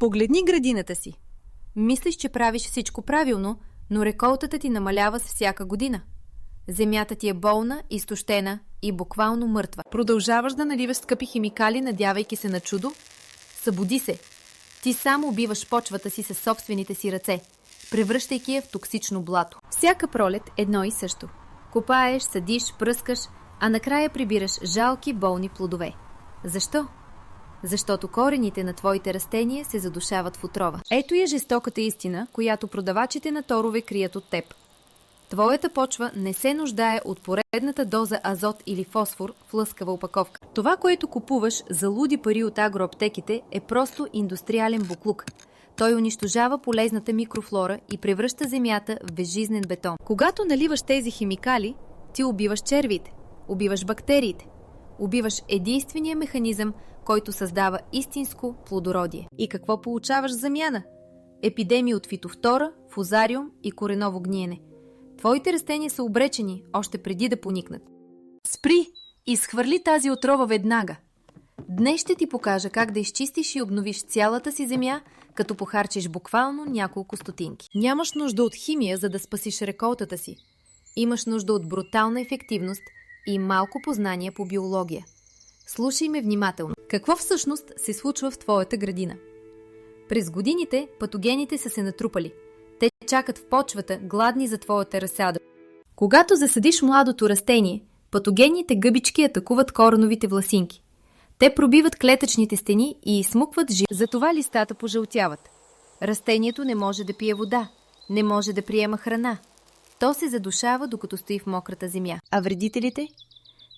Погледни градината си. Мислиш, че правиш всичко правилно, но реколтата ти намалява с всяка година. Земята ти е болна, изтощена и буквално мъртва. Продължаваш да наливаш скъпи химикали, надявайки се на чудо? Събуди се! Ти само убиваш почвата си със собствените си ръце, превръщайки я в токсично блато. Всяка пролет едно и също. Копаеш, садиш, пръскаш, а накрая прибираш жалки, болни плодове. Защо? Защото корените на твоите растения се задушават в отрова. Ето я жестоката истина, която продавачите на торове крият от теб. Твоята почва не се нуждае от поредната доза азот или фосфор в лъскава опаковка. Това, което купуваш за луди пари от агроаптеките, е просто индустриален буклук. Той унищожава полезната микрофлора и превръща земята в безжизнен бетон. Когато наливаш тези химикали, ти убиваш червите, убиваш бактериите, убиваш единствения механизъм, който създава истинско плодородие. И какво получаваш в замяна? Епидемии от фитофтора, фузариум и кореново гниене. Твоите растения са обречени още преди да поникнат. Спри! Изхвърли тази отрова веднага! Днес ще ти покажа как да изчистиш и обновиш цялата си земя, като похарчиш буквално няколко стотинки. Нямаш нужда от химия, за да спасиш реколтата си. Имаш нужда от брутална ефективност и малко познание по биология. Слушай ме внимателно. Какво всъщност се случва в твоята градина? През годините патогените са се натрупали. Те чакат в почвата, гладни за твоята разсада. Когато засадиш младото растение, патогенните гъбички атакуват кореновите власинки. Те пробиват клетъчните стени и изсмукват жив. Затова листата пожълтяват. Растението не може да пие вода, не може да приема храна. То се задушава, докато стои в мократа земя. А вредителите?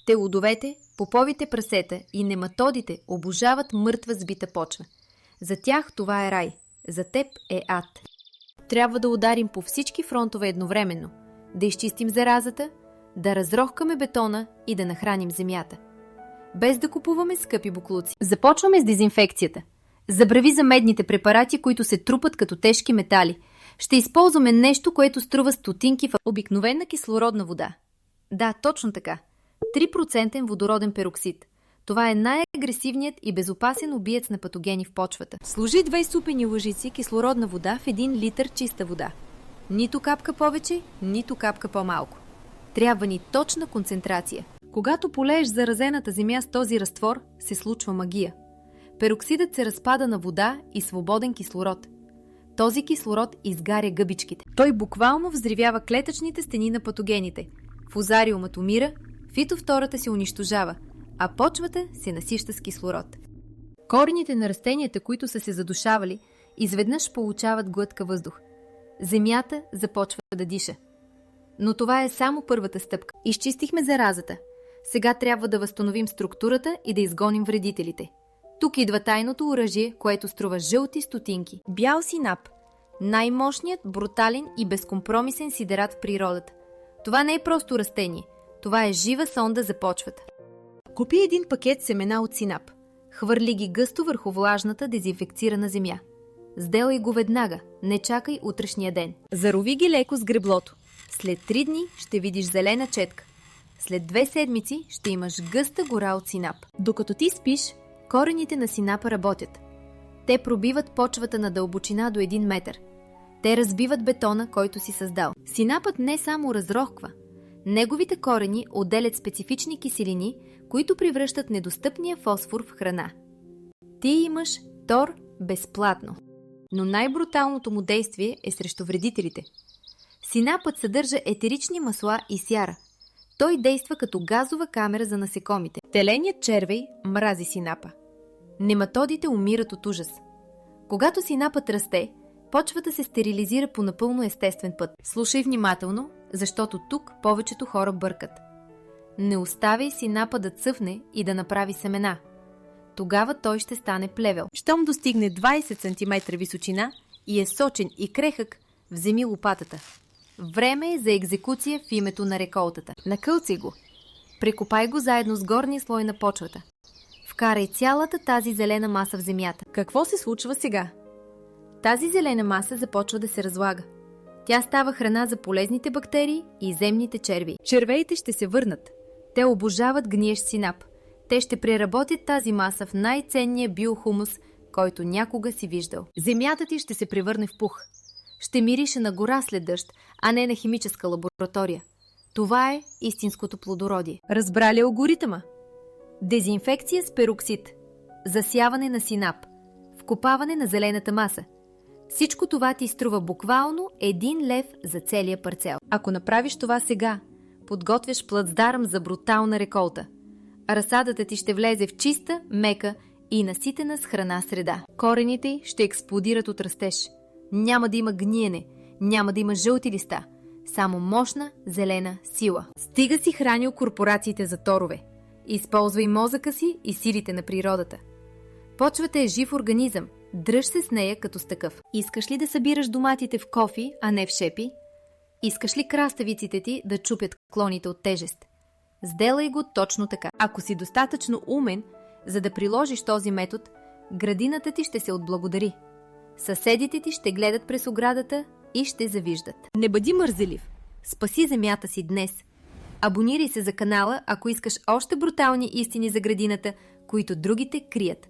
Телудовете, поповите прасета и нематодите обожават мъртва сбита почва. За тях това е рай, за теб е ад. Трябва да ударим по всички фронтове едновременно, да изчистим заразата, да разрохкаме бетона и да нахраним земята. Без да купуваме скъпи боклуци. Започваме с дезинфекцията. Забрави за медните препарати, които се трупат като тежки метали. Ще използваме нещо, което струва стотинки в обикновена кислородна вода. Да, точно така. 3% водороден пероксид. Това е най-агресивният и безопасен убиец на патогени в почвата. Сложи 2 супени лъжици кислородна вода в 1 литър чиста вода. Нито капка повече, нито капка по-малко. Трябва ни точна концентрация. Когато полееш заразената земя с този разтвор, се случва магия. Пероксидът се разпада на вода и свободен кислород. Този кислород изгаря гъбичките. Той буквално взривява клетъчните стени на патогените. Фузариумът умира, фитофтората се унищожава, а почвата се насища с кислород. Корените на растенията, които са се задушавали, изведнъж получават глътка въздух. Земята започва да диша. Но това е само първата стъпка. Изчистихме заразата. Сега трябва да възстановим структурата и да изгоним вредителите. Тук идва тайното оръжие, което струва жълти стотинки. Бял синап. Най-мощният, брутален и безкомпромисен сидерат в природата. Това не е просто растение. Това е жива сонда за почвата. Купи 1 пакет семена от синап. Хвърли ги гъсто върху влажната, дезинфекцирана земя. Сделай го веднага, не чакай утрешния ден. Зарови ги леко с греблото. След 3 дни ще видиш зелена четка. След 2 седмици ще имаш гъста гора от синап. Докато ти спиш, корените на синапа работят. Те пробиват почвата на дълбочина до 1 метър. Те разбиват бетона, който си създал. Синапът не само разрохква. Неговите корени отделят специфични киселини, които превръщат недостъпния фосфор в храна. Ти имаш тор безплатно. Но най-бруталното му действие е срещу вредителите. Синапът съдържа етерични масла и сяра. Той действа като газова камера за насекомите. Теленият червей мрази синапа. Нематодите умират от ужас. Когато синапът расте, почвата се стерилизира по напълно естествен път. Слушай внимателно, защото тук повечето хора бъркат. Не оставяй синапа да цъфне и да направи семена. Тогава той ще стане плевел. Щом достигне 20 см височина и е сочен и крехък, вземи лопатата. Време е за екзекуция в името на реколтата. Накълцай го. Прекопай го заедно с горния слой на почвата. Вкарай цялата тази зелена маса в земята. Какво се случва сега? Тази зелена маса започва да се разлага. Тя става храна за полезните бактерии и земните черви. Червеите ще се върнат. Те обожават гниещ синап. Те ще преработят тази маса в най-ценния биохумус, който някога си виждал. Земята ти ще се превърне в пух. Ще мирише на гора след дъжд, а не на химическа лаборатория. Това е истинското плодородие. Разбрали алгоритъма? Дезинфекция с пероксид, засяване на синап, вкопаване на зелената маса. Всичко това ти струва буквално 1 лев за целия парцел. Ако направиш това сега, подготвяш плацдарм за брутална реколта. Разсадата ти ще влезе в чиста, мека и наситена с храна среда. Корените й ще експлодират от растеж. Няма да има гниене, няма да има жълти листа, само мощна зелена сила. Стига си хранил корпорациите за торове. Използвай мозъка си и силите на природата. Почвата е жив организъм. Дръж се с нея като с такъв. Искаш ли да събираш доматите в кофи, а не в шепи? Искаш ли краставиците ти да чупят клоните от тежест? Сделай го точно така. Ако си достатъчно умен, за да приложиш този метод, градината ти ще се отблагодари. Съседите ти ще гледат през оградата и ще завиждат. Не бъди мързелив. Спаси земята си днес. Абонирай се за канала, ако искаш още брутални истини за градината, които другите крият.